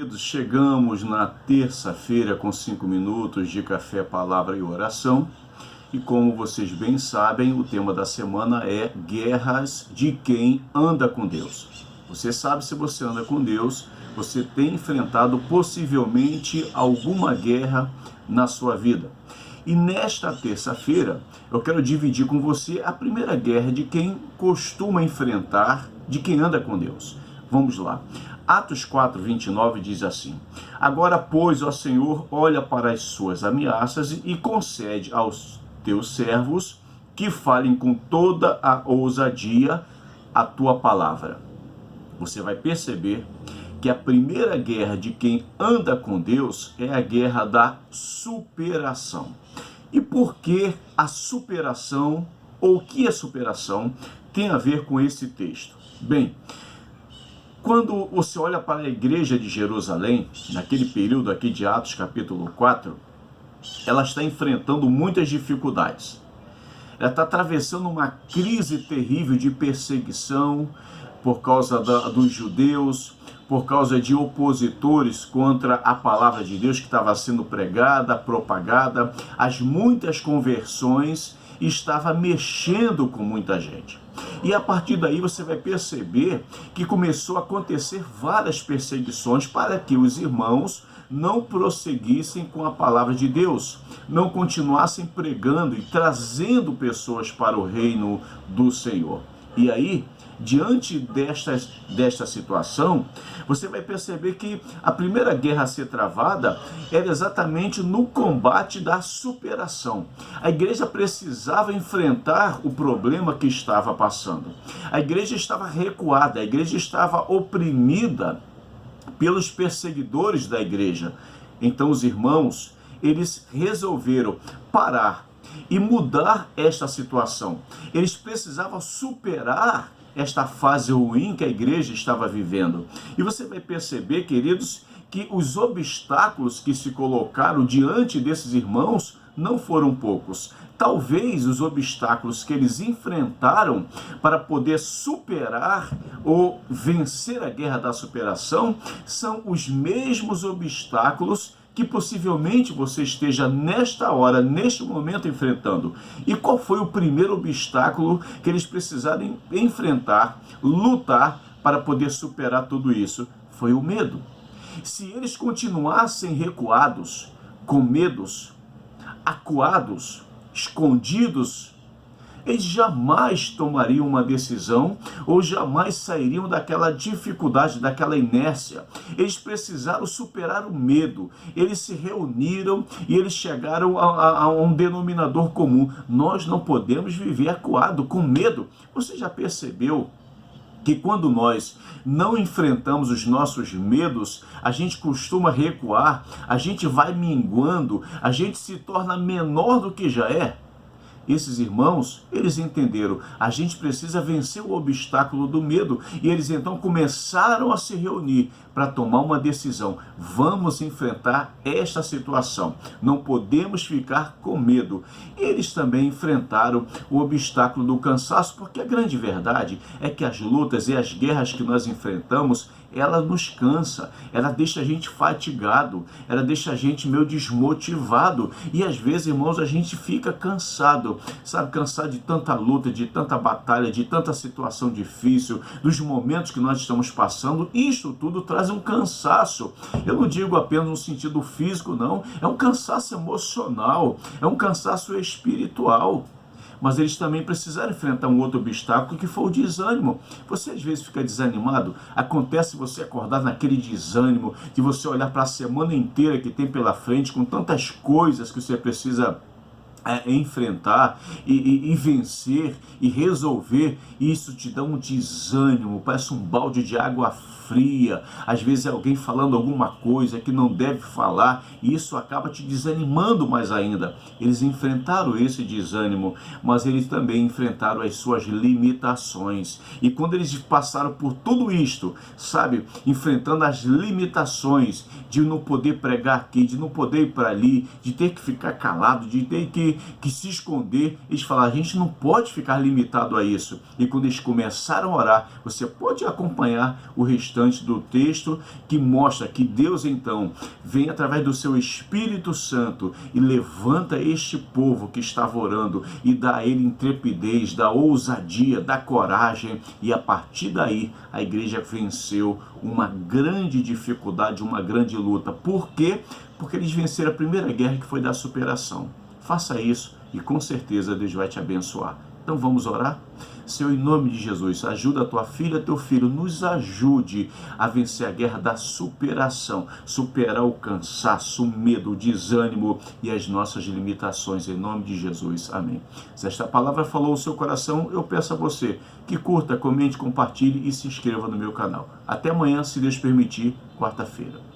queridos, chegamos na terça-feira com 5 minutos de café, palavra e oração. E como vocês bem sabem, o tema da semana é guerras de quem anda com Deus. Você sabe, se você anda com Deus, você tem enfrentado possivelmente alguma guerra na sua vida. E nesta terça-feira, eu quero dividir com você a primeira guerra de quem costuma enfrentar, de quem anda com Deus. Vamos lá. Atos 4:29 diz assim: Agora, pois, ó Senhor, olha para as suas ameaças e concede aos teus servos que falem com toda a ousadia a tua palavra. Você vai perceber que a primeira guerra de quem anda com Deus é a guerra da superação. E por que a superação, ou o que é superação, tem a ver com esse texto? Bem, quando você olha para a igreja de Jerusalém, naquele período aqui de Atos capítulo 4, ela está enfrentando muitas dificuldades. Ela está atravessando uma crise terrível de perseguição por causa dos judeus, por causa de opositores contra a palavra de Deus que estava sendo pregada, propagada. As muitas conversões estava mexendo com muita gente. E a partir daí você vai perceber que começou a acontecer várias perseguições para que os irmãos não prosseguissem com a palavra de Deus, não continuassem pregando e trazendo pessoas para o reino do Senhor. E aí, diante desta situação, você vai perceber que a primeira guerra a ser travada era exatamente no combate da superação. A igreja precisava enfrentar o problema que estava passando. A igreja estava recuada, a igreja estava oprimida pelos perseguidores da igreja. Então os irmãos, eles resolveram parar e mudar esta situação. Eles precisavam superar esta fase ruim que a igreja estava vivendo. E você vai perceber, queridos, que os obstáculos que se colocaram diante desses irmãos não foram poucos. Talvez os obstáculos que eles enfrentaram para poder superar ou vencer a guerra da superação são os mesmos obstáculos que possivelmente você esteja nesta hora, neste momento enfrentando. E qual foi o primeiro obstáculo que eles precisaram enfrentar, lutar para poder superar tudo isso? Foi o medo. Se eles continuassem recuados, com medos, acuados, escondidos, eles jamais tomariam uma decisão ou jamais sairiam daquela dificuldade, daquela inércia. Eles precisaram superar o medo. Eles se reuniram e eles chegaram a um denominador comum. Nós não podemos viver acuado, com medo. Você já percebeu que quando nós não enfrentamos os nossos medos, a gente costuma recuar, a gente vai minguando, a gente se torna menor do que já é? Esses irmãos, eles entenderam, a gente precisa vencer o obstáculo do medo. E eles então começaram a se reunir para tomar uma decisão. Vamos enfrentar esta situação. Não podemos ficar com medo. Eles também enfrentaram o obstáculo do cansaço, porque a grande verdade é que as lutas e as guerras que nós enfrentamos, ela nos cansa, ela deixa a gente fatigado, ela deixa a gente meio desmotivado. E às vezes, irmãos, a gente fica cansado, sabe, cansado de tanta luta, de tanta batalha, de tanta situação difícil, dos momentos que nós estamos passando. Isto tudo traz um cansaço. Eu não digo apenas no sentido físico, não. É um cansaço emocional, é um cansaço espiritual. Mas eles também precisaram enfrentar um outro obstáculo, que foi o desânimo. Você às vezes fica desanimado, acontece você acordar naquele desânimo, de você olhar para a semana inteira que tem pela frente, com tantas coisas que você precisa enfrentar e vencer e resolver. Isso te dá um desânimo, parece um balde de água fria. Às vezes é alguém falando alguma coisa que não deve falar e isso acaba te desanimando mais ainda. Eles enfrentaram esse desânimo, mas eles também enfrentaram as suas limitações. E quando eles passaram por tudo isto, sabe, enfrentando as limitações de não poder pregar aqui, de não poder ir para ali, de ter que ficar calado, de ter que que se esconder. Eles falaram, a gente não pode ficar limitado a isso. E quando eles começaram a orar, você pode acompanhar o restante do texto, que mostra que Deus então vem através do seu Espírito Santo e levanta este povo que estava orando e dá a ele intrepidez, dá ousadia, dá coragem, e a partir daí a igreja venceu uma grande dificuldade, uma grande luta. Por quê? Porque eles venceram a primeira guerra, que foi da superação. Faça isso e com certeza Deus vai te abençoar. Então vamos orar? Senhor, em nome de Jesus, ajuda a tua filha, teu filho, nos ajude a vencer a guerra da superação, superar o cansaço, o medo, o desânimo e as nossas limitações, em nome de Jesus, amém. Se esta palavra falou o seu coração, eu peço a você que curta, comente, compartilhe e se inscreva no meu canal. Até amanhã, se Deus permitir, quarta-feira.